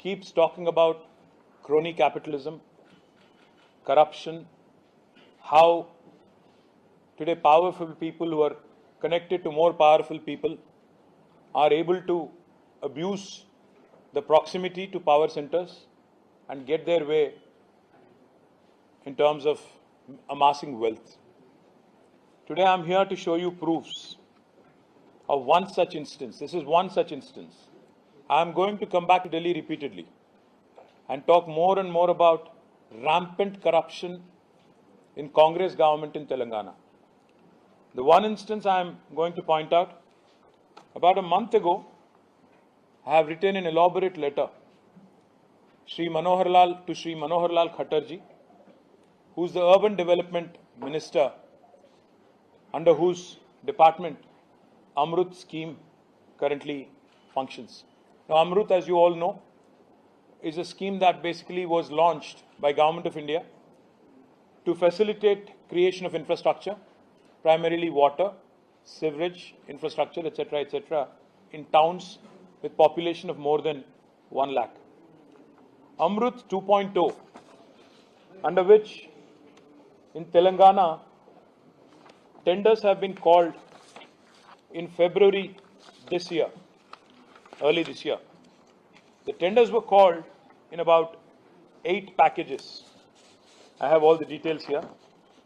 keeps talking about crony capitalism, corruption, how today powerful people who are connected to more powerful people are able to abuse the proximity to power centers and get their way in terms of amassing wealth. Today I'm here to show you proofs of one such instance. This is one such instance. I'm going to come back to Delhi repeatedly and talk more and more about rampant corruption in Congress government in Telangana. The one instance I'm going to point out, about a month ago, I have written an elaborate letter to Sri Manohar Lal Khattarji, who is the Urban Development Minister under whose department Amrut scheme currently functions. Now Amrut, as you all know, is a scheme that basically was launched by Government of India to facilitate creation of infrastructure, primarily water, sewerage, infrastructure, etc., in towns with population of more than 1 lakh. Amrut 2.0, under which in Telangana, tenders have been called in February this year, early this year. The tenders were called in about 8 packages. I have all the details here,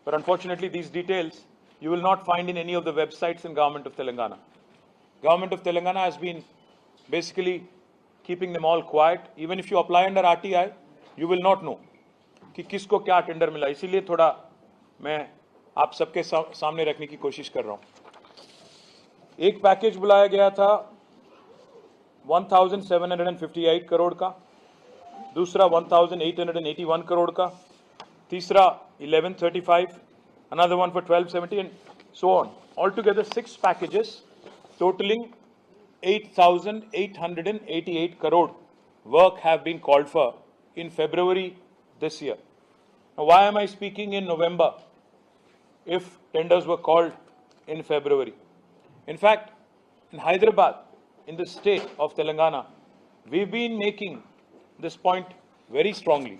but unfortunately these details you will not find in any of the websites in Government of Telangana. Government of Telangana has been basically keeping them all quiet. Even if you apply under RTI, you will not know कि किसको क्या tender मिला. इसीलिए थोड़ा मैं आप सबके सामने रखने की कोशिश कर रहा हूं. एक पैकेज बुलाया गया था 1758 करोड़ का, दूसरा 1881 करोड़ का, तीसरा 1135, another one for 1270 and so on. Altogether 6 packages totaling 8,888 crore work have been called for in February this year. Now why am I speaking in November if tenders were called in February? In fact, in Hyderabad, in the state of Telangana, we've been making this point very strongly.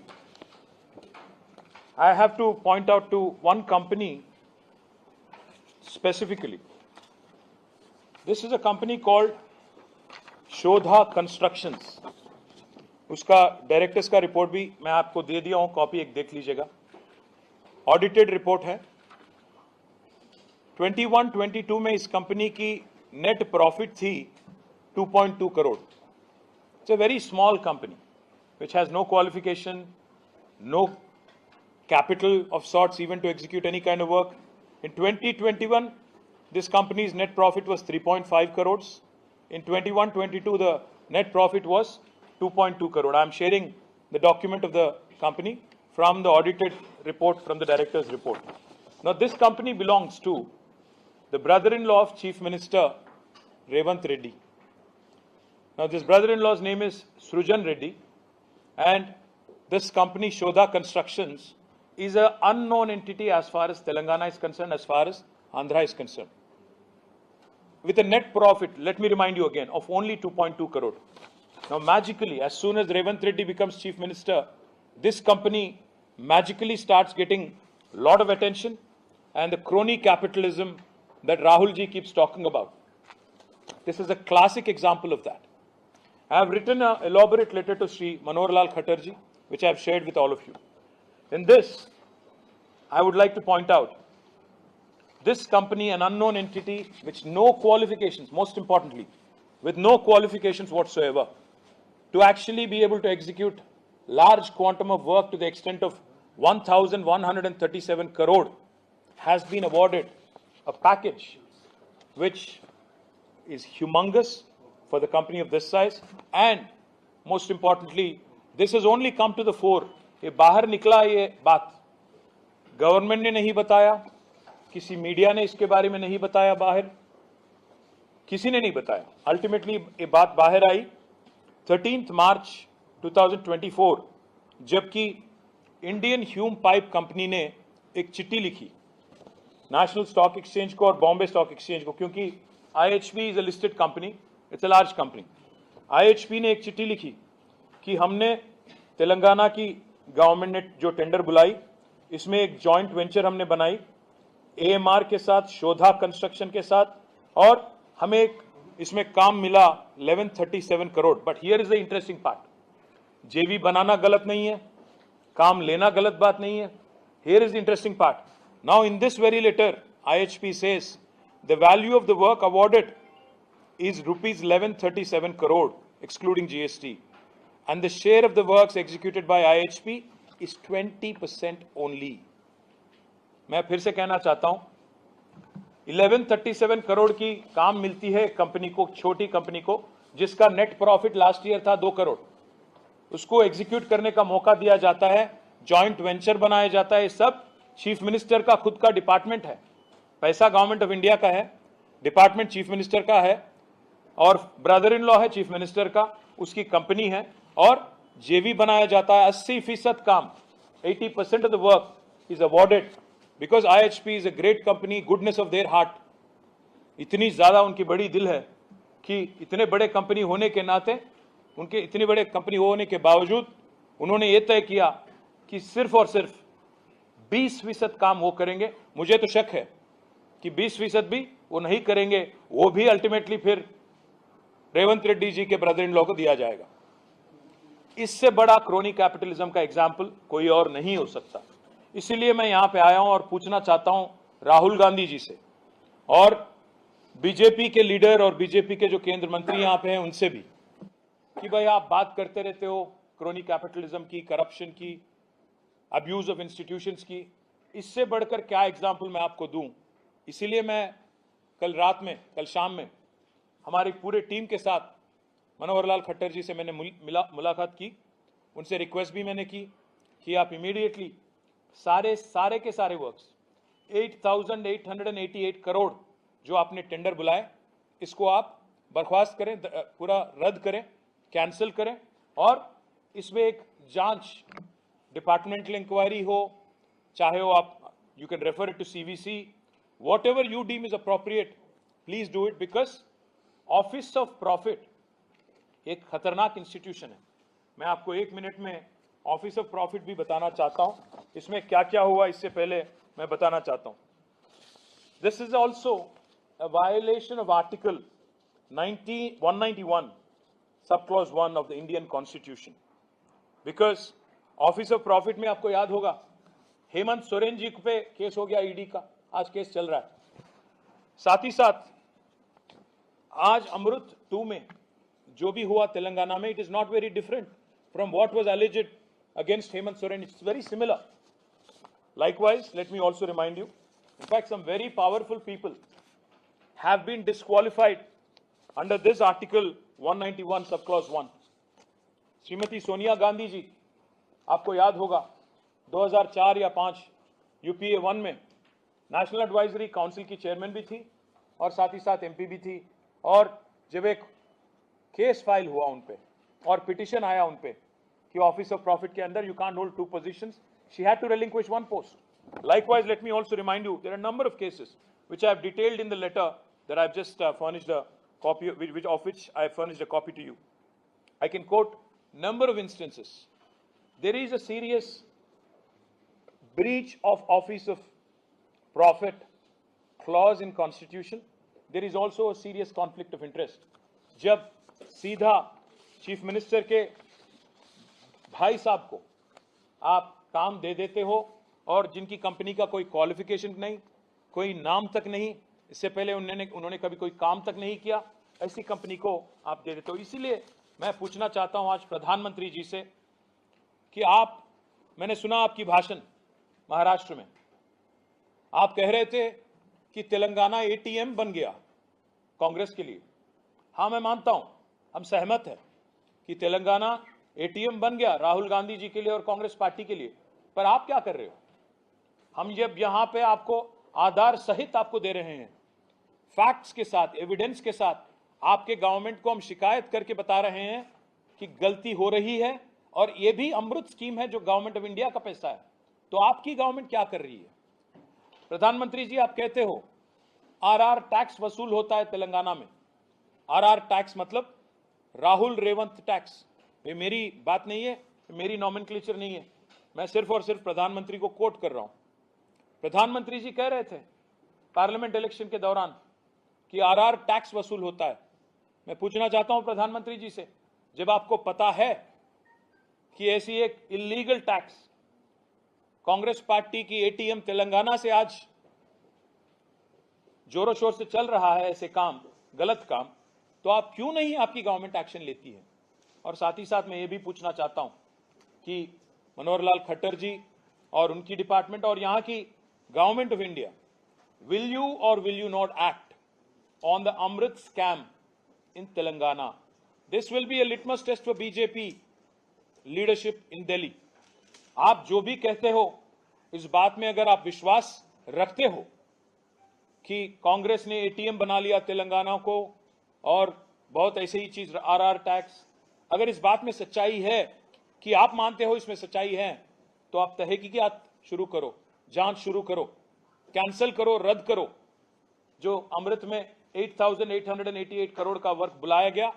I have to point out to one company specifically. This is a company called Shodha Constructions. उसका directors का report भी मैं आपको दे दिया हूं, copy एक देख लीजिएगा. ऑडिटेड रिपोर्ट है. 21-22 में इस कंपनी की नेट प्रॉफिट थी 2.2 crore. It's a very small company which has no qualification, no capital of sorts even to execute any kind of work. In 2021, this company's net profit was 3.5 crores. In 21-22, the net profit was 2.2 crore. I am sharing the document of the company from the audited report from the director's report. Now, this company belongs to the brother-in-law of Chief Minister Revant Reddy. Now, this brother-in-law's name is Srujan Reddy, and this company, Shodha Constructions, is an unknown entity as far as Telangana is concerned, as far as Andhra is concerned. With a net profit, let me remind you again, of only 2.2 crore. Now, magically, as soon as Revant Reddy becomes Chief Minister, this company magically starts getting a lot of attention, and the crony capitalism that Rahul ji keeps talking about. This is a classic example of that. I have written an elaborate letter to Sri Manohar Lal Khattarji, which I have shared with all of you. In this, I would like to point out, this company, an unknown entity, which no qualifications, most importantly, with no qualifications whatsoever, to actually be able to execute large quantum of work to the extent of 1,137 crore, has been awarded a package which is humongous for the company of this size, and most importantly, this has only come to the fore. ये बाहर निकला ये बात, government ने नहीं बताया, किसी media ने इसके बारे में नहीं बताया, बाहर किसी ने नहीं बताया. अल्टीमेटली ये बात बाहर आई 13 मार्च 2024, जबकि इंडियन ह्यूम पाइप कंपनी ने एक चिट्ठी लिखी नेशनल स्टॉक एक्सचेंज को और बॉम्बे स्टॉक एक्सचेंज को, क्योंकि IHB is a listed company, it's a large company. IHB ने एक चिट्ठी लिखी कि हमने तेलंगाना की गवर्नमेंट ने जो टेंडर बुलाई, इसमें एक जॉइंट वेंचर हमने बनाई AMR के साथ, शोधा कंस्ट्रक्शन के साथ, और हमें एक इसमें काम मिला 1137 crore. But here is the interesting part, JV बनाना गलत नहीं है, काम लेना गलत बात नहीं है। Here is the interesting part. Now in this very letter, IHP says the value of the work awarded is rupees 1137 crore excluding GST, and the share of the works executed by IHP is 20% only. मैं फिर से कहना चाहता हूं, 1137 करोड़ की काम मिलती है कंपनी को, छोटी कंपनी को, जिसका नेट प्रॉफिट लास्ट ईयर था 2 करोड़। उसको एग्जीक्यूट करने का मौका दिया जाता है, जॉइंट वेंचर बनाया जाता है। सब चीफ मिनिस्टर का खुद का डिपार्टमेंट है, पैसा गवर्नमेंट ऑफ इंडिया का है, डिपार्टमेंट चीफ मिनिस्टर का है, और ब्रदर इन लॉ है चीफ मिनिस्टर का, उसकी कंपनी है, और JV बनाया जाता है। 80% काम, 80% of the work is awarded because IHP is a great company, goodness of their heart. इतनी ज्यादा उनकी बड़ी दिल है कि इतने बड़े कंपनी होने के नाते, उनके इतने बड़े कंपनी होने के बावजूद उन्होंने ये तय किया कि सिर्फ और सिर्फ 20% काम वो करेंगे। मुझे तो शक है कि 20% भी वो नहीं करेंगे, वो भी अल्टीमेटली फिर रेवंत रेड्डी जी के ब्रदर इन लॉ को दिया जाएगा। इससे बड़ा क्रोनी कैपिटलिज्म का एग्जाम्पल कोई और नहीं हो सकता। इसीलिए मैं यहां पे आया हूं और पूछना चाहता हूं राहुल गांधी जी से, और बीजेपी के लीडर और बीजेपी के जो केंद्र मंत्री यहां पे हैं उनसे भी, कि भाई आप बात करते रहते हो क्रोनी कैपिटलिज्म की, करप्शन की, अब्यूज ऑफ इंस्टीट्यूशंस की, इससे बढ़कर क्या एग्जाम्पल मैं आपको दूं। इसीलिए मैं कल शाम में हमारी पूरे टीम के साथ मनोहर लाल खट्टर जी से मैंने मुलाकात की। उनसे रिक्वेस्ट भी मैंने की कि आप इमीडिएटली सारे के सारे वर्क्स 8,888 करोड़ जो आपने टेंडर बुलाए, इसको आप बर्खास्त करें, पूरा रद्द करें, कैंसिल करें, और इसमें एक जांच, डिपार्टमेंटल इंक्वायरी हो, चाहे हो आप, you can refer it to CVC, whatever you deem is appropriate, please do it, because office of profit एक खतरनाक इंस्टीट्यूशन है। मैं आपको 1 मिनट में ऑफिस ऑफ प्रॉफिट भी बताना चाहता हूं, इसमें क्या क्या हुआ इससे पहले मैं बताना चाहता हूं। This is also a violation of article 191 sub clause 1 of the Indian constitution, because office of profit में आपको याद होगा हेमंत सोरेन जी पे केस हो गया, ED का आज केस चल रहा है। साथ ही साथ आज अमृत 2 में जो भी हुआ तेलंगाना में, it is not very different from what was alleged against Hemant Soren. It's very similar. Likewise, let me also remind you, in fact, some very powerful people have been disqualified under this article 191 subclause 1. Shrimati Sonia Gandhi ji, आपको याद होगा 2004 या 5 UPA 1 में national advisory council की chairman भी थी और साथ ही साथ MP भी थी, और जब एक केस फाइल हुआ उन पे और पिटिशन आया उन पे कि ऑफिस ऑफ प्रॉफिट के अंदर you can't hold 2 positions, she had to relinquish 1 post. Likewise, let me also remind you, there are a number of cases which I have detailed in the letter that I have just furnished a copy, of which I have furnished a copy to you. I can quote number of instances. There is a serious breach of office of profit clause in constitution. There is also a serious conflict of interest. जब सीधा chief minister के भाई साहब को आप काम दे देते हो और जिनकी कंपनी का कोई क्वालिफिकेशन नहीं, कोई नाम तक नहीं, इससे पहले उन्होंने कभी कोई काम तक नहीं किया, ऐसी कंपनी को आप दे देते हो। इसीलिए मैं पूछना चाहता हूं आज प्रधानमंत्री जी से कि मैंने सुना आपकी भाषण महाराष्ट्र में, आप कह रहे थे कि तेलंगाना ATM बन गया कांग्रेस के लिए। हाँ, मैं मानता हूं, हम सहमत हैं कि तेलंगाना ATM बन गया राहुल गांधी जी के लिए और कांग्रेस पार्टी के लिए, पर आप क्या कर रहे हो? हम जब यहां पे आपको आधार सहित आपको दे रहे हैं, फैक्ट्स के साथ, एविडेंस के साथ, आपके गवर्नमेंट को हम शिकायत करके बता रहे हैं कि गलती हो रही है, और ये भी अमृत स्कीम है जो गवर्नमेंट ऑफ इंडिया का पैसा है, तो आपकी गवर्नमेंट क्या कर रही है? प्रधानमंत्री जी, आप कहते हो RR टैक्स वसूल होता है तेलंगाना में। RR टैक्स मतलब राहुल रेवंत टैक्स, ये मेरी बात नहीं है, मेरी नॉमेनक्लेचर नहीं है, मैं सिर्फ और सिर्फ प्रधानमंत्री को कोट कर रहा हूं। प्रधानमंत्री जी कह रहे थे पार्लियामेंट इलेक्शन के दौरान कि आरआर टैक्स वसूल होता है। मैं पूछना चाहता हूं प्रधानमंत्री जी से, जब आपको पता है कि ऐसी एक इलीगल टैक्स कांग्रेस पार्टी की एटीएम तेलंगाना से आज जोरों शोर से चल रहा है, ऐसे काम, गलत काम, तो आप क्यों नहीं आपकी गवर्नमेंट एक्शन लेती है? और साथ ही साथ मैं ये भी पूछना चाहता हूं कि मनोहर लाल खट्टर जी और उनकी डिपार्टमेंट और यहां की government of India, will you or will you not act on the Amrit scam in Telangana? This will be a litmus test for BJP leadership in Delhi. आप जो भी कहते हो, इस बात में अगर आप विश्वास रखते हो कि कांग्रेस ने एटीएम बना लिया तेलंगाना को और बहुत ऐसे ही चीज आरआर टैक्स, अगर इस बात में सच्चाई है कि आप मानते हो इसमें सच्चाई है, तो आप तहकीकात शुरू करो, जांच शुरू करो, कैंसिल करो, रद्द करो जो अमृत में 8,888 करोड़ का वर्क बुलाया गया,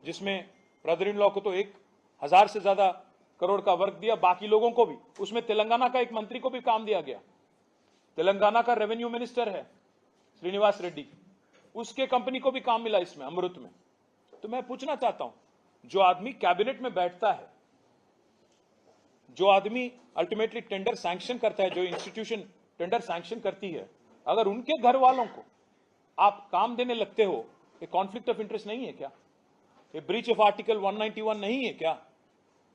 जिसमें ब्रदर इन लॉ को तो 1,000 से ज्यादा करोड़ का वर्क दिया, बाकी लोगों को भी, उसमें तेलंगाना का एक मंत्री को भी काम दिया गया। तेलंगाना का रेवेन्यू मिनिस्टर है श्रीनिवास रेड्डी, उसके कंपनी को भी काम मिला इसमें अमृत में। तो मैं पूछना चाहता हूं, जो आदमी कैबिनेट में बैठता है, जो आदमी अल्टीमेटली टेंडर सैंक्शन करता है, जो इंस्टीट्यूशन टेंडर सैंक्शन करती है, अगर उनके घर वालों को आप काम देने लगते हो, ये कॉन्फ्लिक्ट ऑफ इंटरेस्ट नहीं है क्या? ये ब्रीच ऑफ आर्टिकल 191 नहीं है क्या?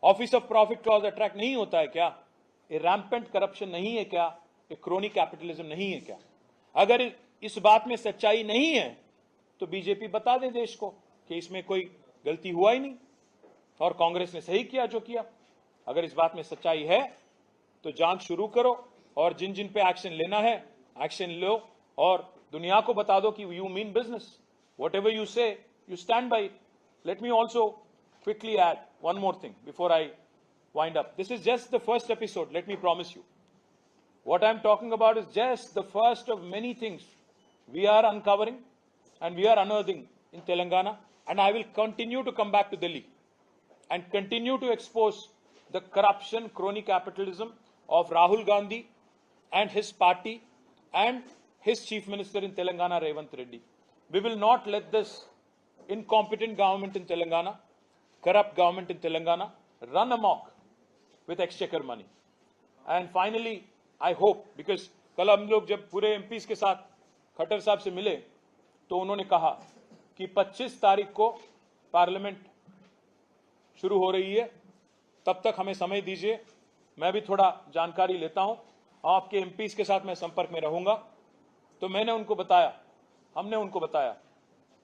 Office of profit clause attract नहीं होता है क्या? ये रैम्पेंट करप्शन नहीं है क्या? ये क्रोनी कैपिटलिज्म नहीं है क्या? अगर इस बात में सच्चाई नहीं है तो बीजेपी बता दे देश को कि इसमें कोई गलती हुआ ही नहीं और कांग्रेस ने सही किया जो किया। अगर इस बात में सच्चाई है तो जांच शुरू करो और जिन जिन पे एक्शन लेना है एक्शन लो और दुनिया को बता दो कि you mean business, whatever you say you stand by. Let me also quickly add one more thing before I wind up. This is just the first episode, let me promise you. What I'm talking about is just the first of many things we are uncovering and we are unearthing in Telangana, and I will continue to come back to Delhi and continue to expose the corruption, crony capitalism of Rahul Gandhi and his party and his chief minister in Telangana, Revanth Reddy. We will not let this incompetent government in Telangana, corrupt government in Telangana, run amok with exchequer money. And finally, I hope, because कल हम लोग जब पूरे MPs के साथ खट्टर साहब से मिले तो उन्होंने कहा कि 25 तारीख को पार्लियामेंट शुरू हो रही है, तब तक हमें समय दीजिए, मैं भी थोड़ा जानकारी लेता हूं, आपके एमपीज के साथ मैं संपर्क में रहूंगा। तो मैंने उनको बताया, हमने उनको बताया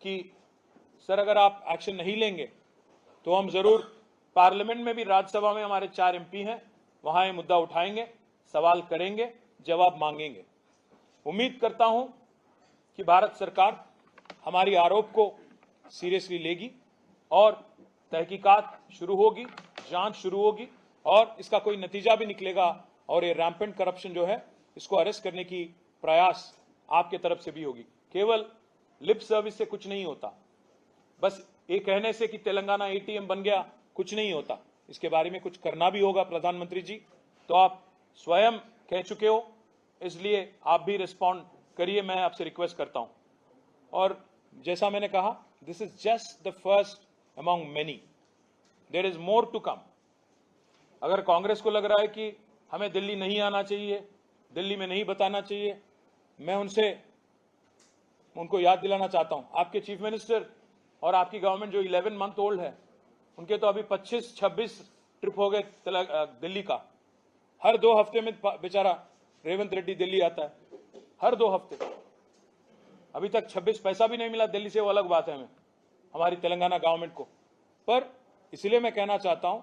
कि सर अगर आप एक्शन नहीं लेंगे तो हम जरूर पार्लियामेंट में भी, राज्यसभा में हमारे 4 एमपी हैं, वहां ये मुद्दा उठाएंगे, सवाल करेंगे, जवाब मांगेंगे। उम्मीद करता हूं कि भारत सरकार हमारी आरोप को सीरियसली लेगी और तहकीकात शुरू होगी, जांच शुरू होगी और इसका कोई नतीजा भी निकलेगा और ये रैम्पेंट करप्शन जो है इसको अरेस्ट करने की प्रयास आपके तरफ से भी होगी। केवल लिप सर्विस से कुछ नहीं होता, बस ये कहने से कि तेलंगाना एटीएम बन गया कुछ नहीं होता, इसके बारे में कुछ करना भी होगा। प्रधानमंत्री जी तो आप स्वयं कह चुके हो, इसलिए आप भी रिस्पॉन्ड करिए, मैं आपसे रिक्वेस्ट करता हूं। और जैसा मैंने कहा, this is just the first among many, there is more to come. अगर कांग्रेस को लग रहा है कि हमें दिल्ली नहीं आना चाहिए, दिल्ली में नहीं बताना चाहिए, मैं उनको याद दिलाना चाहता हूं, आपके चीफ मिनिस्टर और आपकी गवर्नमेंट जो 11 मंथ ओल्ड है, उनके तो अभी 25-26 ट्रिप हो गए दिल्ली का। हर 2 हफ्ते में बेचारा रेवंत रेड्डी दिल्ली आता है, हर 2 हफ्ते। अभी तक 26 पैसा भी नहीं मिला दिल्ली से, वो अलग बात है हमारी तेलंगाना गवर्नमेंट को। पर इसलिए मैं कहना चाहता हूं,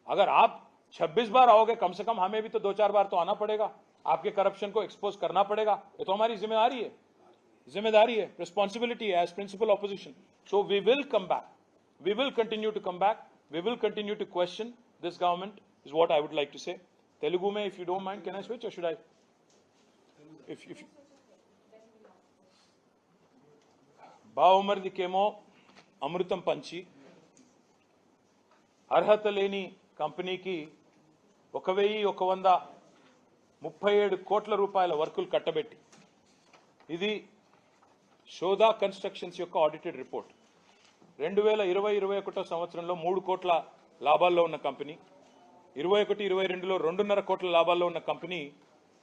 अगर आप 26 बार आओगे, कम से कम हमें भी तो 2-4 बार तो आना पड़ेगा, आपके करप्शन को एक्सपोज करना पड़ेगा। ये तो हमारी जिम्मेदारी है, रिस्पॉन्सिबिलिटी है as principal opposition. So we will come back. We will continue to come back. We will continue to question this government is what I would like to say. Telugu mein, if you don't mind, can I switch or should I? If Baomardi kemo Amrutam Panchi. అర్హత లేని కంపెనీకి 1137 కోట్ల రూపాయల వర్కులు కట్టబెట్టి, ఇది షోదా constructions యొక్క audited report. 2020-21 సంవత్సరంలో 3 కోట్ల లాభాల్లో ఉన్న కంపెనీ, 21-22లో 2.5 కోట్ల లాభాల్లో ఉన్న కంపెనీ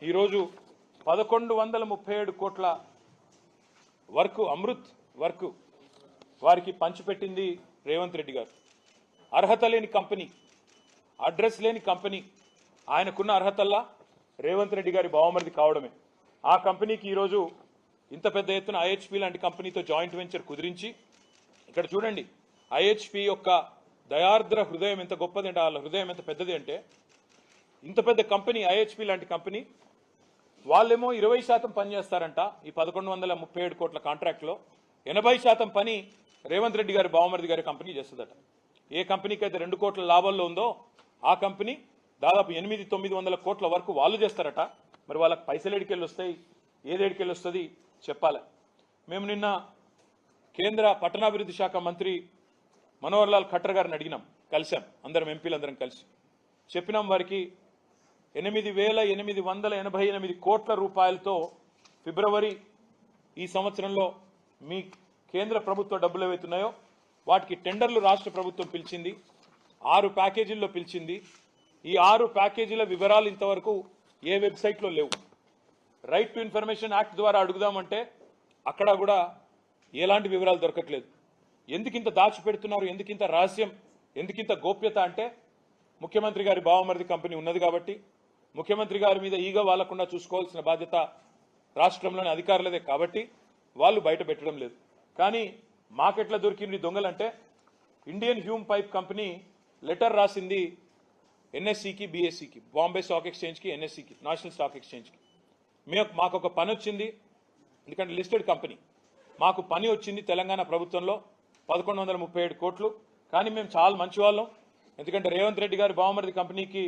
ఈరోజు 1137 కోట్ల వర్క్, అమృత్ వర్క్ వారికి పంచిపెట్టింది రేవంత్ రెడ్డి గారు. అర్హత లేని కంపెనీ, అడ్రస్ లేని కంపెనీ, ఆయనకున్న అర్హతల్లా రేవంత్ రెడ్డి గారి బావమరిది కావడమే. ఆ కంపెనీకి ఈరోజు ఇంత పెద్ద ఎత్తున ఐహెచ్పి లాంటి కంపెనీతో జాయింట్ వెంచర్ కుదిరించి, ఇక్కడ చూడండి ఐహెచ్పి యొక్క దయార్ద్ర హృదయం ఎంత గొప్పది అంటే, వాళ్ళ హృదయం ఎంత పెద్దది అంటే, ఇంత పెద్ద కంపెనీ ఐహెచ్పి లాంటి కంపెనీ వాళ్ళేమో 20% పని చేస్తారంట. ఈ 1137 కోట్ల కాంట్రాక్ట్లో 80% పని రేవంత్ రెడ్డి గారి బావమరిది గారి కంపెనీ చేస్తుందట. ఏ కంపెనీకి అయితే 2 కోట్ల లాభాల్లో ఉందో ఆ కంపెనీ దాదాపు 800-900 కోట్ల వరకు వాళ్ళు చేస్తారట. మరి వాళ్ళకి పైసలు ఎడికెళ్ళి వస్తాయి, ఏదేడికెళ్ళి వస్తుంది చెప్పాలి. మేము నిన్న కేంద్ర పట్టణాభివృద్ధి శాఖ మంత్రి మనోహర్ లాల్ ఖట్టర్ గారిని అడిగినాం, కలిసాం, అందరం ఎంపీలందరం కలిసి చెప్పినాం వారికి 8,888 కోట్ల రూపాయలతో ఫిబ్రవరి ఈ సంవత్సరంలో మీ కేంద్ర ప్రభుత్వ డబ్బులు ఏవైతున్నాయో వాటికి టెండర్లు రాష్ట్ర ప్రభుత్వం పిలిచింది, 6 ప్యాకేజీల్లో పిలిచింది. ఈ 6 ప్యాకేజీల వివరాలు ఇంతవరకు ఏ వెబ్సైట్లో లేవు. రైట్ టు ఇన్ఫర్మేషన్ యాక్ట్ ద్వారా అడుగుదామంటే అక్కడ కూడా ఎలాంటి వివరాలు దొరకట్లేదు. ఎందుకింత దాచిపెడుతున్నారు, ఎందుకింత రహస్యం, ఎందుకింత గోప్యత అంటే ముఖ్యమంత్రి గారి బావమరిది కంపెనీ ఉన్నది కాబట్టి, ముఖ్యమంత్రి గారి మీద ఈగ వాలకుండా చూసుకోవాల్సిన బాధ్యత రాష్ట్రంలోని అధికారులదే కాబట్టి వాళ్ళు బయట పెట్టడం లేదు. కానీ మాకెట్లా దొరికింది దొంగలంటే, Indian Hume pipe company letter రాసింది ఎన్ఎస్సికి, బిఎస్సికి, బాంబే స్టాక్ ఎక్స్చేంజ్కి, ఎన్ఎస్సికి, నేషనల్ స్టాక్ ఎక్స్చేంజ్కి. మాకు ఒక పని వచ్చింది, ఎందుకంటే లిస్టెడ్ కంపెనీ, మాకు పని వచ్చింది తెలంగాణ ప్రభుత్వంలో 1137 కోట్లు. కానీ మేము చాలా మంచి వాళ్ళం, ఎందుకంటే రేవంత్ రెడ్డి గారి బావమరిది కంపెనీకి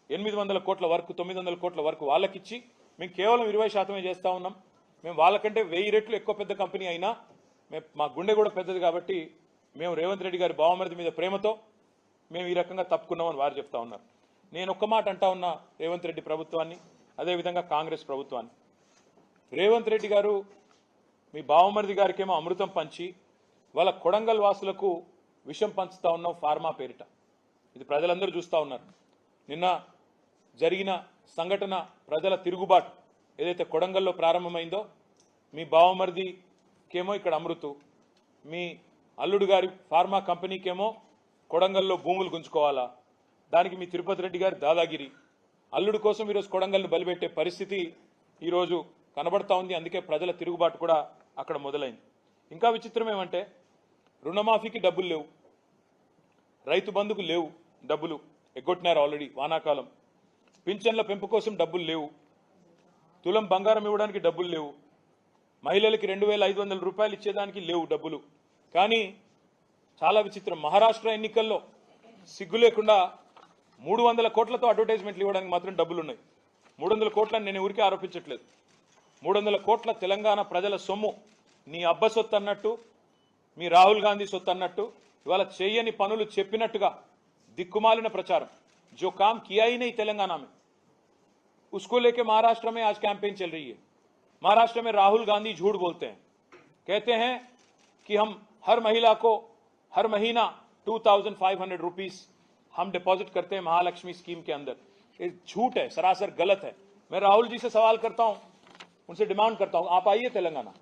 800 కోట్ల వరకు, 900 కోట్ల వరకు వాళ్ళకిచ్చి మేము కేవలం 20% చేస్తూ ఉన్నాం. మేము వాళ్ళకంటే 1000 రెట్లు ఎక్కువ పెద్ద కంపెనీ అయినా మా గుండె కూడా పెద్దది కాబట్టి మేము రేవంత్ రెడ్డి గారి బావమరిది మీద ప్రేమతో మేము ఈ రకంగా తప్పుకున్నామని వారు చెప్తా ఉన్నారు. నేను ఒక్క మాట అంటా ఉన్నా రేవంత్ రెడ్డి ప్రభుత్వాన్ని, అదేవిధంగా కాంగ్రెస్ ప్రభుత్వాన్ని. రేవంత్ రెడ్డి గారు మీ బావమరిది గారికేమో అమృతం పంచి వాళ్ళ కొడంగల్ వాసులకు విషం పంచుతా ఉన్నాం ఫార్మా పేరిట. ఇది ప్రజలందరూ చూస్తూ ఉన్నారు. నిన్న జరిగిన సంఘటన, ప్రజల తిరుగుబాటు ఏదైతే కొడంగల్లో ప్రారంభమైందో, మీ బావమరిదికేమో ఇక్కడ అమృతు, మీ అల్లుడు గారి ఫార్మా కంపెనీకేమో కొడంగల్లో భూములు గుంజుకోవాలా, దానికి మీ తిరుపతి రెడ్డి గారి దాదాగిరి, అల్లుడు కోసం ఈరోజు కొడంగల్ని బలిపెట్టే పరిస్థితి ఈరోజు కనబడతా ఉంది. అందుకే ప్రజల తిరుగుబాటు కూడా అక్కడ మొదలైంది. ఇంకా విచిత్రం ఏమంటే, రుణమాఫీకి డబ్బులు లేవు, రైతు బంధుకు లేవు, డబ్బులు ఎగ్గొట్టినారు ఆల్రెడీ వానాకాలం, పింఛన్ల పెంపు కోసం డబ్బులు లేవు, తులం బంగారం ఇవ్వడానికి డబ్బులు లేవు, మహిళలకి 2,500 రూపాయలు ఇచ్చేదానికి లేవు డబ్బులు. కానీ చాలా విచిత్రం, మహారాష్ట్ర ఎన్నికల్లో సిగ్గు లేకుండా 300 కోట్లతో అడ్వర్టైజ్మెంట్లు ఇవ్వడానికి మాత్రం డబ్బులు ఉన్నాయి. 300 కోట్లని నేను ఊరికే ఆరోపించట్లేదు. 300 కోట్ల తెలంగాణ ప్రజల సొమ్ము నీ అబ్బ సొత్తు అన్నట్టు, మీ రాహుల్ గాంధీ సొత్తు అన్నట్టు, ఇవాళ చేయని పనులు చెప్పినట్టుగా దిక్కుమాలిన ప్రచారం. जो काम किया ही नहीं तेलंगाना में, उसको लेके महाराष्ट्र में आज कैंपेन चल रही है. महाराष्ट्र में राहुल गांधी झूठ बोलते हैं, कहते हैं कि हम हर महिला को हर महीना 2,500 रुपीस हम डिपॉजिट करते हैं महालक्ष्मी स्कीम के अंदर. ये झूठ है, सरासर गलत है. मैं राहुल जी से सवाल करता हूं, उनसे डिमांड करता हूं, आप आइए तेलंगाना,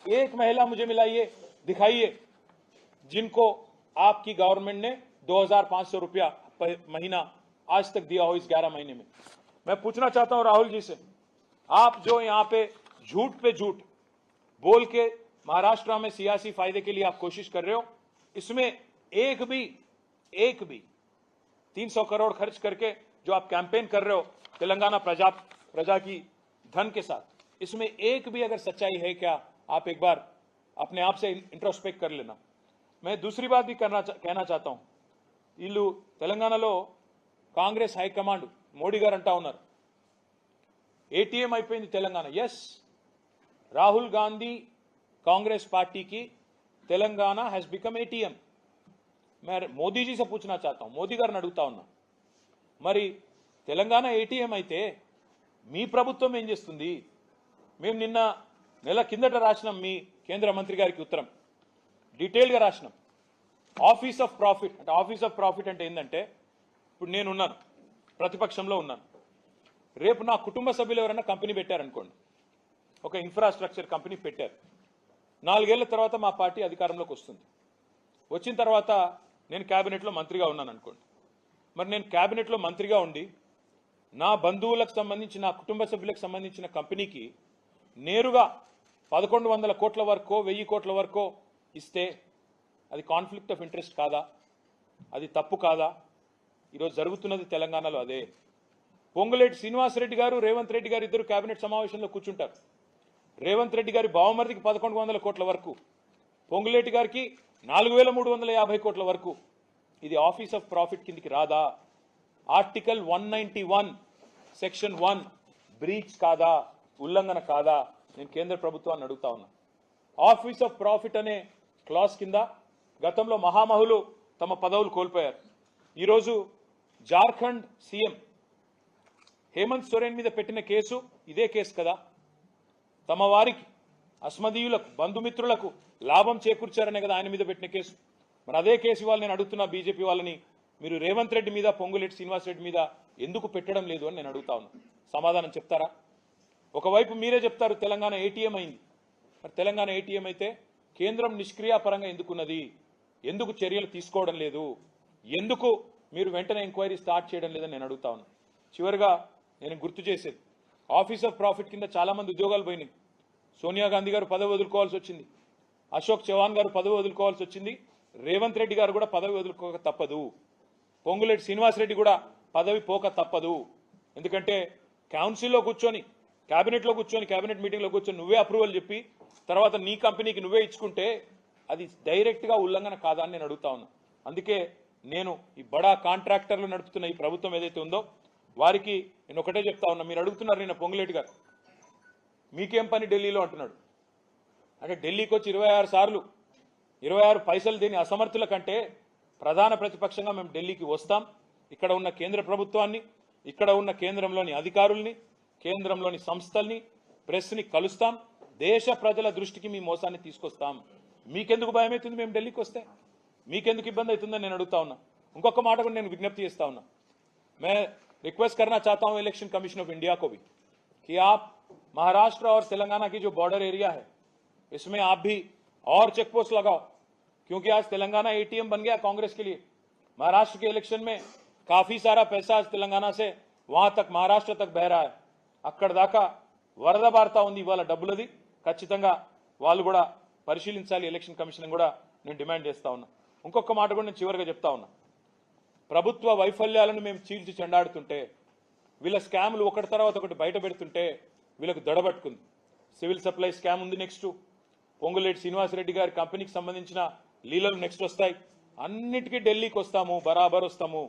एक महिला मुझे मिलाइए, दिखाइए जिनको आपकी गवर्नमेंट ने 2,500 रुपया महीना आज तक दिया हो इस 11 महीने में. मैं पूछना चाहता हूं राहुल जी से, आप जो यहां पे झूठ बोल के महाराष्ट्र में सियासी फायदे के लिए आप कोशिश कर रहे हो, इसमें एक भी 300 करोड़ खर्च करके जो आप कैंपेन कर रहे हो तेलंगाना प्रजा की धन के साथ, इसमें एक भी अगर सच्चाई है क्या, आप एक बार अपने आप से इंट्रोस्पेक्ट कर लेना. मैं दूसरी बात भी कहना चाहता हूं, వీళ్ళు తెలంగాణలో కాంగ్రెస్ హైకమాండ్ మోడీ గారు అంటా ఉన్నారు ఏటీఎం అయిపోయింది తెలంగాణ. ఎస్, రాహుల్ గాంధీ కాంగ్రెస్ పార్టీకి తెలంగాణ హ్యాస్ బికమ్ ఏటీఎం. मैं मोदी जी से पूछना चाहता हूं, मोदी గారిని అడుగుతా ఉన్నా, మరి తెలంగాణ ఏటీఎం అయితే మీ ప్రభుత్వం ఏం చేస్తుంది? మేము నిన్న నెల కిందట రాసినాం మీ కేంద్ర మంత్రి గారికి ఉత్తరం, డీటెయిల్గా రాసినాం. ఆఫీస్ ఆఫ్ ప్రాఫిట్ అంటే, ఆఫీస్ ఆఫ్ ప్రాఫిట్ అంటే ఏంటంటే, ఇప్పుడు నేనున్నాను, ప్రతిపక్షంలో ఉన్నాను, రేపు నా కుటుంబ సభ్యులు ఎవరైనా కంపెనీ పెట్టారనుకోండి, ఒక ఇన్ఫ్రాస్ట్రక్చర్ కంపెనీ పెట్టారు, 4 ఏళ్ల తర్వాత మా పార్టీ అధికారంలోకి వస్తుంది. వచ్చిన తర్వాత నేను క్యాబినెట్లో మంత్రిగా ఉన్నాను అనుకోండి. మరి నేను క్యాబినెట్లో మంత్రిగా ఉండి నా బంధువులకు సంబంధించి, నా కుటుంబ సభ్యులకు సంబంధించిన కంపెనీకి నేరుగా 1100 కోట్ల వరకు 1000 కోట్ల వరకు ఇస్తే అది కాన్ఫ్లిక్ట్ ఆఫ్ ఇంట్రెస్ట్ కాదా? అది తప్పు కాదా? ఈరోజు జరుగుతున్నది తెలంగాణలో అదే. పొంగులేటి శ్రీనివాసరెడ్డి గారు, రేవంత్ రెడ్డి గారు ఇద్దరు కేబినెట్ సమావేశంలో కూర్చుంటారు. రేవంత్ రెడ్డి గారి బావమరిదికి 1100 కోట్ల వరకు, పొంగులేటి గారికి 4350 కోట్ల వరకు. ఇది ఆఫీస్ ఆఫ్ ప్రాఫిట్ కిందికి రాదా? ఆర్టికల్ 191 సెక్షన్ 1 బ్రీచ్ కాదా? ఉల్లంఘన కాదా? నేను కేంద్ర ప్రభుత్వాన్ని అడుగుతా ఉన్నా. ఆఫీస్ ఆఫ్ ప్రాఫిట్ అనే క్లాస్ కింద గతంలో మహామహులు తమ పదవులు కోల్పోయారు. ఈరోజు జార్ఖండ్ సీఎం హేమంత్ సోరెన్ మీద పెట్టిన కేసు ఇదే కేసు కదా. తమ వారికి, అస్మదీయులకు, బంధుమిత్రులకు లాభం చేకూర్చారనే కదా ఆయన మీద పెట్టిన కేసు. మరి అదే కేసు ఇవాళ నేను అడుగుతున్నా బీజేపీ వాళ్ళని, మీరు రేవంత్ రెడ్డి మీద, పొంగులేటి శ్రీనివాసరెడ్డి మీద ఎందుకు పెట్టడం లేదు అని నేను అడుగుతా ఉన్నా. సమాధానం చెప్తారా? ఒకవైపు మీరే చెప్తారు తెలంగాణ ఏటీఎం అయింది. మరి తెలంగాణ ఏటీఎం అయితే కేంద్రం నిష్క్రియాపరంగా ఎందుకున్నది? ఎందుకు చర్యలు తీసుకోవడం లేదు? ఎందుకు మీరు వెంటనే ఎంక్వైరీ స్టార్ట్ చేయడం లేదని నేను అడుగుతా ఉన్నా. చివరిగా నేను గుర్తు చేసేది, ఆఫీస్ ఆఫ్ ప్రాఫిట్ కింద చాలా మంది ఉద్యోగాలు పోయినాయి. సోనియా గాంధీ గారు పదవి వదులుకోవాల్సి వచ్చింది, అశోక్ చవాన్ గారు పదవి వదులుకోవాల్సి వచ్చింది, రేవంత్ రెడ్డి గారు కూడా పదవి వదులుకోక తప్పదు, పొంగులేటి శ్రీనివాసరెడ్డి కూడా పదవి పోక తప్పదు. ఎందుకంటే కౌన్సిల్లో కూర్చొని, క్యాబినెట్లో కూర్చొని, క్యాబినెట్ మీటింగ్లో కూర్చొని నువ్వే అప్రూవల్ చెప్పి తర్వాత నీ కంపెనీకి నువ్వే ఇచ్చుకుంటే అది డైరెక్ట్గా ఉల్లంఘన కాదా అని నేను అడుగుతా ఉన్నా. అందుకే నేను ఈ బడా కాంట్రాక్టర్లు నడుపుతున్న ఈ ప్రభుత్వం ఏదైతే ఉందో వారికి నేను ఒకటే చెప్తా ఉన్నా. మీరు అడుగుతున్నారు నిన్న పొంగులేటి గారు, మీకేం పని ఢిల్లీలో అంటున్నాడు. అంటే ఢిల్లీకి వచ్చి 26 సార్లు 26 పైసలు దేని అసమర్థుల కంటే ప్రధాన ప్రతిపక్షంగా మేము ఢిల్లీకి వస్తాం. ఇక్కడ ఉన్న కేంద్ర ప్రభుత్వాన్ని, ఇక్కడ ఉన్న కేంద్రంలోని అధికారుల్ని, కేంద్రంలోని సంస్థల్ని, ప్రెస్ని కలుస్తాం. దేశ ప్రజల దృష్టికి మీ మోసాన్ని తీసుకొస్తాం. మీకెందుకు భయం అవుతుంది మేము ఢిల్లీకి వస్తే? మీకెందుకు ఇబ్బంది అవుతుందని నేను అడుగుతా ఉన్నా. ఇంకొక మాట కూడా నేను విజ్ఞప్తి చేస్తా ఉన్నా. मैं रिक्वेस्ट करना चाहता हूं इलेक्शन कमीशन ऑफ इंडिया को भी कि आप महाराष्ट्र और तेलंगाना की जो बॉर्डर एरिया है इसमें आप भी और चेक पोस्ट लगाओ, क्योंकि आज तेलंगाना एटीएम बन गया कांग्रेस के लिए. महाराष्ट्र के इलेक्शन में काफी सारा पैसा आज तेलंगाना से वहां तक, महाराष्ट्र तक बह रहा है. అక్కడ దాకా వరద బారుతా ఉంది ఇవాళ డబ్బులది. ఖచ్చితంగా వాళ్ళు కూడా పరిశీలించాలి, ఎలక్షన్ కమిషన్ కూడా నేను డిమాండ్ చేస్తా ఉన్నా. ఇంకొక మాట కూడా నేను చివరిగా చెప్తా ఉన్నా. ప్రభుత్వ వైఫల్యాలను మేము చీల్చి చెండాడుతుంటే, వీళ్ళ స్కాములు ఒకటి తర్వాత ఒకటి బయట పెడుతుంటే వీళ్ళకు దడబట్టుకుంది. సివిల్ సప్లై స్కామ్ ఉంది నెక్స్ట్, పొంగులేటి శ్రీనివాసరెడ్డి గారి కంపెనీకి సంబంధించిన లీలలు నెక్స్ట్ వస్తాయి. అన్నిటికీ ఢిల్లీకి వస్తాము, బరాబర్ వస్తాము.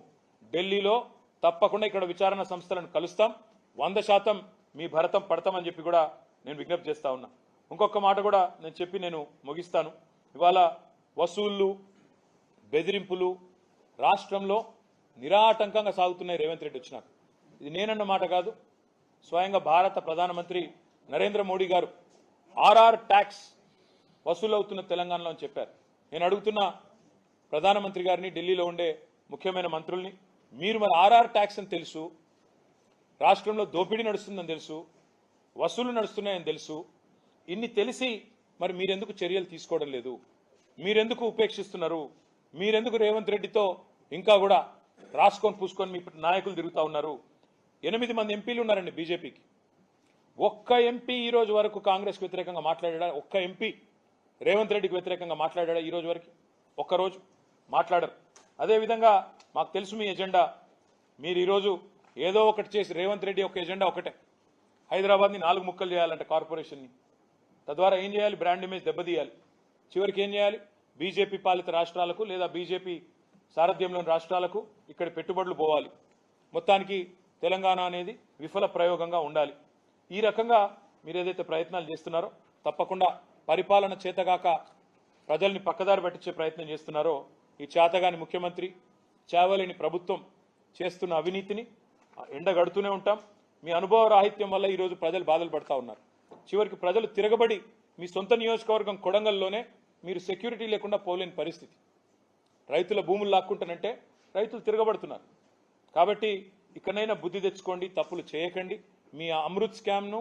ఢిల్లీలో తప్పకుండా ఇక్కడ విచారణ సంస్థలను కలుస్తాం. 100% మీ భరతం పడతామని చెప్పి కూడా నేను విజ్ఞప్తి చేస్తా ఉన్నా. ఇంకొక మాట కూడా నేను చెప్పి నేను ముగిస్తాను. ఇవాళ వసూళ్లు, బెదిరింపులు రాష్ట్రంలో నిరాటంకంగా సాగుతున్నాయి రేవంత్ రెడ్డి వచ్చినాక. ఇది నేనన్న మాట కాదు, స్వయంగా భారత ప్రధానమంత్రి నరేంద్ర మోడీ గారు ఆర్ఆర్ ట్యాక్స్ వసూలవుతున్న తెలంగాణలో అని చెప్పారు. నేను అడుగుతున్న ప్రధానమంత్రి గారిని, ఢిల్లీలో ఉండే ముఖ్యమైన మంత్రుల్ని, మీరు మరి ఆర్ఆర్ ట్యాక్స్ అని తెలుసు, రాష్ట్రంలో దోపిడీ నడుస్తుందని తెలుసు, వసూలు నడుస్తున్నాయని తెలుసు, ఇన్ని తెలిసి మరి మీరెందుకు చర్యలు తీసుకోవడం లేదు? మీరెందుకు ఉపేక్షిస్తున్నారు? మీరెందుకు రేవంత్ రెడ్డితో ఇంకా కూడా రాసుకొని పూసుకొని మీ నాయకులు తిరుగుతూ ఉన్నారు? 8 మంది ఎంపీలు ఉన్నారండి బీజేపీకి. ఒక్క ఎంపీ ఈ రోజు వరకు కాంగ్రెస్కి వ్యతిరేకంగా మాట్లాడా? ఒక్క ఎంపీ రేవంత్ రెడ్డికి వ్యతిరేకంగా మాట్లాడా ఈ రోజు వరకు? ఒక్కరోజు మాట్లాడరు. అదేవిధంగా మాకు తెలుసు మీ ఎజెండా. మీరు ఈరోజు ఏదో ఒకటి చేసి, రేవంత్ రెడ్డి ఒక ఎజెండా ఒకటే, హైదరాబాద్ని 4 ముక్కలు చేయాలంటే కార్పొరేషన్ని. తద్వారా ఏం చేయాలి? బ్రాండ్ ఇమేజ్ దెబ్బతీయాలి. చివరికి ఏం చేయాలి? బీజేపీ పాలిత రాష్ట్రాలకు లేదా బీజేపీ సారథ్యంలోని రాష్ట్రాలకు ఇక్కడ పెట్టుబడులు పోవాలి. మొత్తానికి తెలంగాణ అనేది విఫల ప్రయోగంగా ఉండాలి. ఈ రకంగా మీరు ఏదైతే ప్రయత్నాలు చేస్తున్నారో, తప్పకుండా పరిపాలన చేతగాక ప్రజల్ని పక్కదారి పట్టించే ప్రయత్నం చేస్తున్నారో ఈ చేతగాని ముఖ్యమంత్రి చేవలేని ప్రభుత్వం చేస్తున్న అవినీతిని ఎండగడుతూనే ఉంటాం. మీ అనుభవ రాహిత్యం వల్ల ఈరోజు ప్రజలు బాధలు పడతా ఉన్నారు. చివరికి ప్రజలు తిరగబడి మీ సొంత నియోజకవర్గం కొడంగల్లోనే మీరు సెక్యూరిటీ లేకుండా పోలేని పరిస్థితి. రైతుల భూములు లాక్కుంటానంటే రైతులు తిరగబడుతున్నారు. కాబట్టి ఇకనైనా బుద్ధి తెచ్చుకోండి, తప్పులు చేయకండి. మీ అమృత్ స్కామ్ను,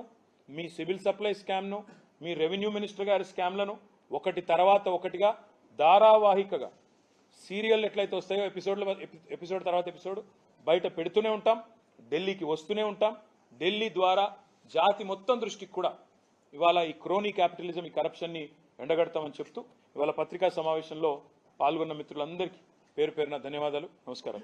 మీ సివిల్ సప్లై స్కామ్ను, మీ రెవెన్యూ మినిస్టర్ గారి స్కామ్లను ఒకటి తర్వాత ఒకటిగా ధారావాహికగా సీరియల్ ఎట్లయితే వస్తాయో ఎపిసోడ్ తర్వాత ఎపిసోడ్ బయట పెడుతూనే ఉంటాం. ఢిల్లీకి వస్తూనే ఉంటాం. ఢిల్లీ ద్వారా జాతి మొత్తం దృష్టికి కూడా ఇవాళ ఈ క్రోనీ క్యాపిటలిజం, ఈ కరప్షన్ని ఎండగడతామని చెప్తూ ఇవాళ పత్రికా సమావేశంలో పాల్గొన్న మిత్రులందరికీ పేరు పేరున ధన్యవాదాలు. నమస్కారం.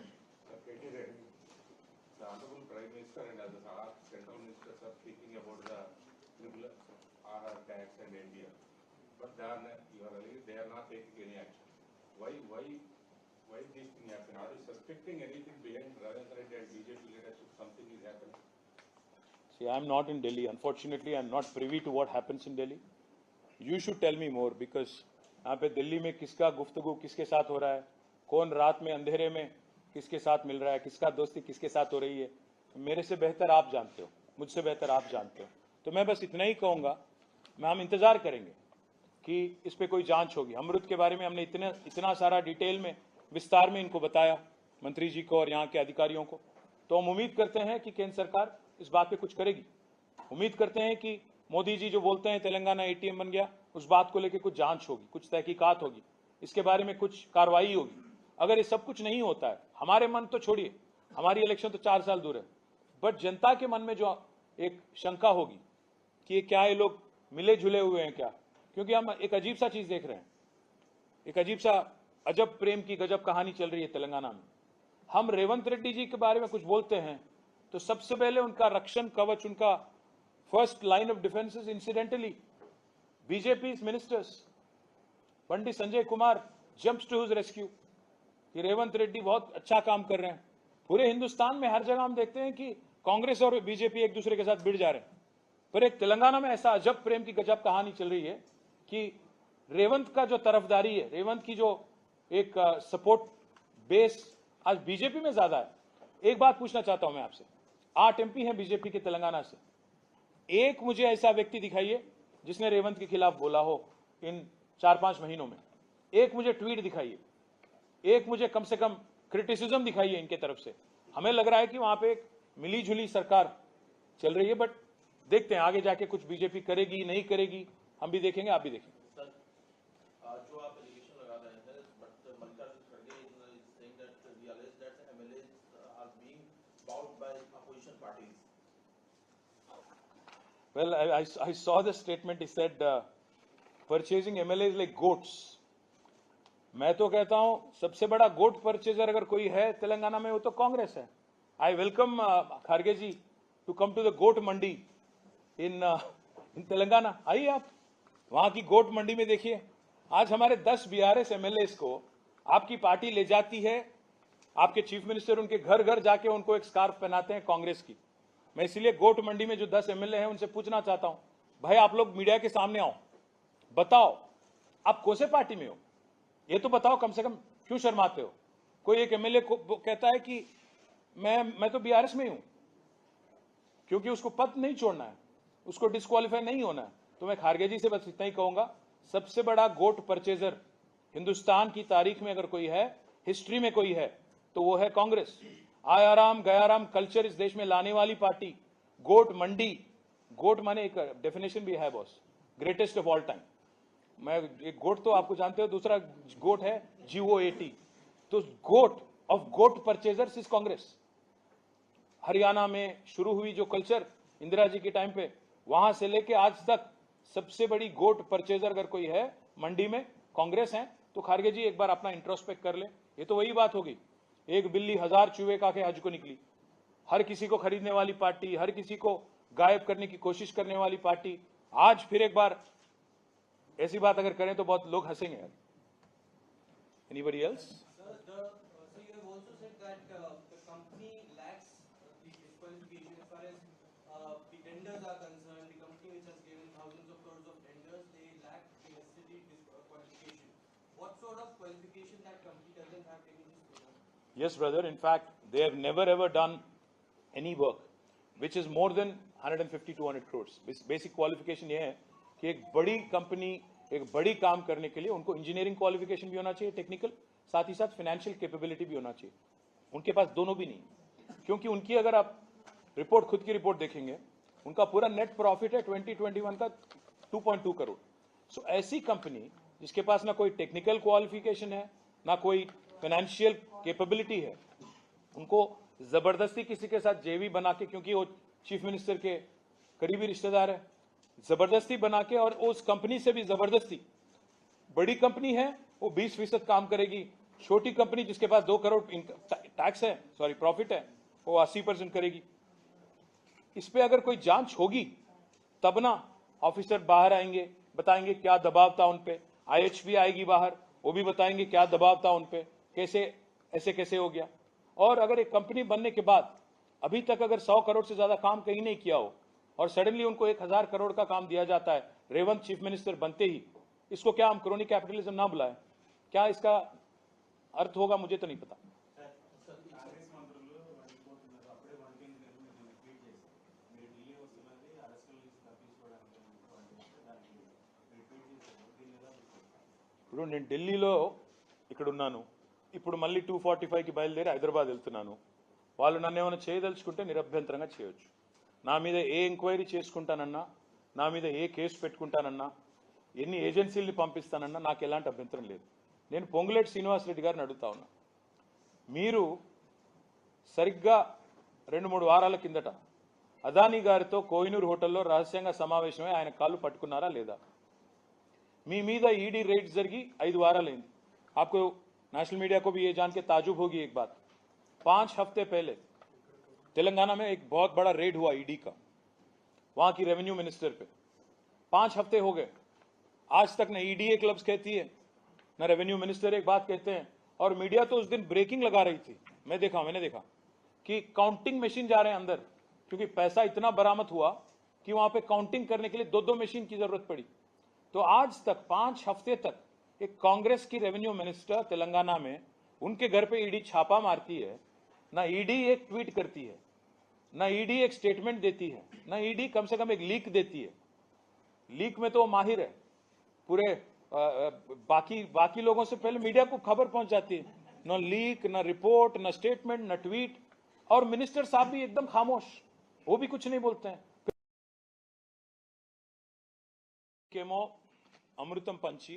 Why this thing happened? Are you suspecting anything behind Ravindra Reddy and BJP leadership? Something is happening. See, I am not in Delhi. Unfortunately, I am not privy to what happens in Delhi. You should tell me more because यहाँ पे दिल्ली में किसका गुफ्तगू किसके साथ हो रहा है, कौन रात में अंधेरे में किसके साथ मिल रहा है, किसका दोस्ती किसके साथ हो रही है, मेरे से बेहतर आप जानते हो, मुझसे बेहतर आप जानते हो. तो मैं बस इतना ही कहूँगा, हम इंतजार करेंगे कि इस पे कोई जांच होगी. अमृत के बारे में हमने इतना सारा डिटेल में विस्तार में इनको बताया, मंत्री जी को और यहाँ के अधिकारियों को. तो हम उम्मीद करते हैं कि केंद्र सरकार इस बात पे कुछ करेगी. उम्मीद करते हैं कि मोदी जी जो बोलते हैं तेलंगाना एटीएम बन गया, उस बात को लेकर कुछ जांच होगी, कुछ तहकीकात होगी, इसके बारे में कुछ कार्रवाई होगी. अगर ये सब कुछ नहीं होता है, हमारे मन तो छोड़िए, हमारी इलेक्शन तो 4 साल दूर है, बट जनता के मन में जो एक शंका होगी कि ये क्या ये लोग मिले जुले हुए हैं क्या, क्योंकि हम एक अजीब सा चीज देख रहे हैं, एक अजीब सा अजब प्रेम की गजब कहानी चल रही है तेलंगाना में. हम रेवंत रेड्डी जी के बारे में कुछ बोलते हैं तो सबसे पहले उनका रक्षण कवच, उनका first line of defence is incidentally BJP ministers. Pandit Sanjay Kumar jumps to his rescue कि रेवंत रेड्डी बहुत अच्छा काम कर रहे हैं. पूरे हिंदुस्तान में हर जगह हम देखते हैं कि कांग्रेस और बीजेपी एक दूसरे के साथ भिड़ जा रहे हैं, पर एक तेलंगाना में ऐसा अजब प्रेम की गजब कहानी चल रही है कि रेवंत का जो तरफदारी है, रेवंत की जो एक सपोर्ट बेस आज बीजेपी में ज्यादा है. एक बात पूछना चाहता हूं मैं आपसे, 8 एमपी हैं बीजेपी के तेलंगाना से, एक मुझे ऐसा व्यक्ति दिखाइए जिसने रेवंत के खिलाफ बोला हो इन 4-5 महीनों में. एक मुझे ट्वीट दिखाइए, एक मुझे कम से कम क्रिटिसिज्म दिखाइए इनके तरफ से. हमें लग रहा है कि वहां पे एक मिली जुली सरकार चल रही है, बट देखते हैं आगे जाके कुछ बीजेपी करेगी नहीं करेगी, हम भी देखेंगे, आप भी देखेंगे. जो आप एलिगेशन लगा रहे हैं, बट मल्लिकार्जुन खड़गे is saying that we realize that MLAs are being bought by opposition parties. Well, I saw the statement. He said purchasing MLAs like goats. मैं तो कहता हूं सबसे बड़ा गोट परचेजर अगर कोई है तेलंगाना में वो तो कांग्रेस है. I welcome Kharge ji to come to the goat mandi in Telangana. आइए आप वहां की गोट मंडी में देखिए. आज हमारे 10 बीआरएस एमएलएस को आपकी पार्टी ले जाती है, आपके चीफ मिनिस्टर उनके घर घर जाके उनको एक स्कार्फ पहनाते हैं कांग्रेस की. मैं इसलिए गोट मंडी में जो 10 एमएलए हैं उनसे पूछना चाहता हूं, भाई आप लोग मीडिया के सामने आओ, बताओ आप कौन से पार्टी में हो, ये तो बताओ कम से कम. क्यों शर्माते हो? कोई एक एमएलए को कहता है कि मैं तो बीआरएस में ही हूं, क्योंकि उसको पद नहीं छोड़ना है, उसको डिस्क्वालीफाई नहीं होना है. तो मैं खारगे जी से बस इतना ही कहूंगा, सबसे बड़ा गोट परचेजर हिंदुस्तान की तारीख में अगर कोई है, हिस्ट्री में कोई है, तो वो है कांग्रेस. आयाराम गयाराम कल्चर इस देश में लाने वाली पार्टी. गोट मंडी, गोट माने एक डेफिनेशन भी है boss, greatest of all time. मैं एक गोट तो आपको जानते हो, दूसरा गोट है GOAT. तो goat of goat purchasers is Congress. Haryana में शुरू हुई जो कल्चर इंदिरा जी के टाइम पे, वहां से लेके आज तक सबसे बड़ी गोट परचेजर अगर कोई है मंडी में, कांग्रेस है. तो खारगे जी एक बार अपना इंट्रोस्पेक्ट कर ले. ये तो वही बात होगी, एक बिल्ली 1000 चूहे खा के हज को निकली. हर किसी को खरीदने वाली पार्टी, हर किसी को गायब करने की कोशिश करने वाली पार्टी, आज फिर एक बार ऐसी बात अगर करें तो बहुत लोग हंसेंगे यार. Anybody else? So you have also said that the company lacks the disqualification as far as the tenders are concerned. The company which has given thousands of crores of tenders, they lack the necessary qualification. what sort of qualification that company doesn't have, can you just say that? Yes, brother. In fact, they have never ever done any work which is more than 150-200 crores. Basic qualification ये है कि एक बड़ी company एक बड़ी काम करने के लिए उनको इंजीनियरिंग क्वालिफिकेशन भी होना चाहिए, टेक्निकल, साथ ही साथ फाइनेंशियल कैपेबिलिटी भी होना चाहिए. उनके पास दोनों भी नहीं, क्योंकि उनकी अगर आप रिपोर्ट खुद की रिपोर्ट देखेंगे, उनका पूरा नेट प्रॉफिट है 2021 का 2.2 करोड़. सो ऐसी कंपनी जिसके पास ना कोई टेक्निकल क्वालिफिकेशन है, ना कोई फाइनेंशियल कैपेबिलिटी है, उनको जबरदस्ती किसी के साथ जेवी बना के, क्योंकि वो चीफ मिनिस्टर के करीबी रिश्तेदार है, जबरदस्ती बना के, और उस कंपनी से भी जबरदस्ती, बड़ी कंपनी है वो 20% काम करेगी, छोटी कंपनी जिसके पास 2 करोड़ टैक्स है, सॉरी प्रॉफिट है, वो 80% करेगी. इस पे अगर कोई जांच होगी तब ना ऑफिसर बाहर आएंगे, बताएंगे क्या दबाव था उन पे. IHB आएगी बाहर, वो भी बताएंगे क्या दबाव था उन पे, कैसे ऐसे कैसे हो गया. और अगर एक कंपनी बनने के बाद अभी तक अगर 100 करोड़ से ज्यादा काम कहीं नहीं किया हो और सडनली उनको 1000 करोड़ का काम दिया जाता है रेवंत चीफ मिनिस्टर बनते ही, इसको क्या हम क्रोनी कैपिटलिज्म ना बुलाएं? क्या इसका अर्थ होगा? मुझे तो नहीं पता. ఇప్పుడు నేను ఢిల్లీలో ఇక్కడ ఉన్నాను, ఇప్పుడు మళ్ళీ 245కి బయలుదేరి హైదరాబాద్ వెళ్తున్నాను. వాళ్ళు నన్ను ఏమైనా చేయదలుచుకుంటే నిరభ్యంతరంగా చేయొచ్చు. నా మీద ఏ ఎంక్వైరీ చేసుకుంటానన్నా, నా మీద ఏ కేసు పెట్టుకుంటానన్నా, ఎన్ని ఏజెన్సీల్ని పంపిస్తానన్నా నాకు ఎలాంటి అభ్యంతరం లేదు. నేను పొంగులేటి శ్రీనివాసరెడ్డి గారిని అడుగుతా ఉన్నా, మీరు సరిగ్గా 2-3 వారాల కిందట అదానీ గారితో కోహినూర్ హోటల్లో రహస్యంగా సమావేశమై ఆయన కాళ్ళు పట్టుకున్నారా లేదా? మీ మీద ईडी रेड జరిగి 5 వారాలైంది. आपको नेशनल मीडिया को भी ये जान के ताजुब होगी एक बात, 5 हफ्ते पहले तेलंगाना में एक बहुत बड़ा रेड हुआ ईडी का, वहां की रेवेन्यू मिनिस्टर पे. 5 हफ्ते हो गए, आज तक न ईडीए क्लब्स कहती है, न रेवेन्यू मिनिस्टर एक बात कहते हैं. और मीडिया तो उस दिन ब्रेकिंग लगा रही थी, मैंने देखा कि काउंटिंग मशीन जा रहे हैं अंदर, क्योंकि पैसा इतना बरामद हुआ कि वहां पे काउंटिंग करने के लिए 2-2 मशीन की जरूरत पड़ी. तो आज तक 5 हफ्ते तक एक कांग्रेस की रेवेन्यू मिनिस्टर तेलंगाना में, उनके घर पे ईडी छापा मारती है, ना ईडी एक ट्वीट करती है, ना ईडी एक स्टेटमेंट देती है, ना ईडी कम से कम एक लीक देती है. लीक में तो माहिर है, पूरे बाकी लोगों से पहले मीडिया को खबर पहुंच जाती है. न लीक, न रिपोर्ट, न स्टेटमेंट, न ट्वीट. और मिनिस्टर साहब भी एकदम खामोश, वो भी कुछ नहीं बोलते हैं. केमो अमृतम पंची